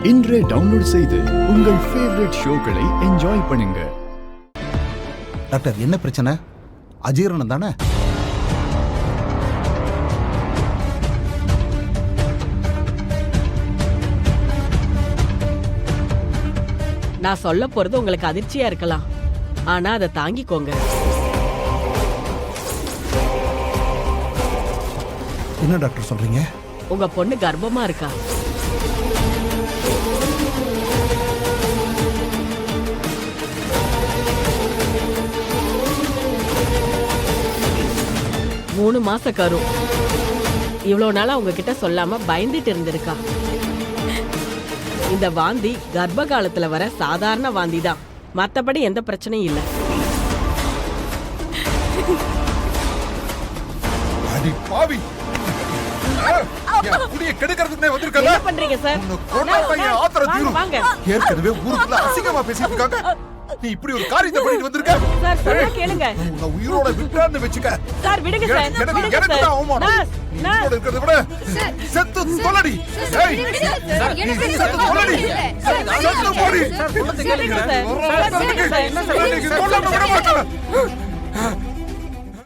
இன்றே டவுன்லோட் செய்து உங்கள் ஃபேவரட் ஷோக்களை என்ஜாய் பண்ணுங்க. டாக்டர், என்ன பிரச்சனை? அஜீரணம் தானே? நான் சொல்ல போறது உங்களுக்கு அதிர்ச்சியா இருக்கலாம், ஆனா அதை தாங்கிக்கோங்க. என்ன டாக்டர் சொல்றீங்க? உங்க பொண்ணு கர்ப்பமா இருக்கா. மூணு மாச கரு. இவ்வளவு நாளா உங்ககிட்ட சொல்லாம பயந்துட்டு இருந்திருக்கா. இந்த வாந்தி கர்ப்ப காலத்துல வர சாதாரண வாந்தி தான், மத்தபடி எந்த பிரச்சனையும் இல்ல. அடி பாவி, என்ன பண்றீங்க சார்? வாங்க. ஏற்கனவே ஊருக்குள்ள அசிங்கமா பேசிட்டு இருக்காங்க. நீ இப்படி ஒரு காரியத்தை பண்ணிட்டு வந்திருக்க. சார் சொல்ல கேளுங்க. உன்னை உயிரோட விட்டுறான்னு வெச்சுக்க. சார் விடுங்க சார். எனக்கு தான் அவமானம். உயிரோட இருக்கிறத விட செத்து தொலடி. ஏய் செத்து தொலடி. செத்து போடி. விடுங்க சார். என்ன சொல்றீங்க? விட மாட்டேன்.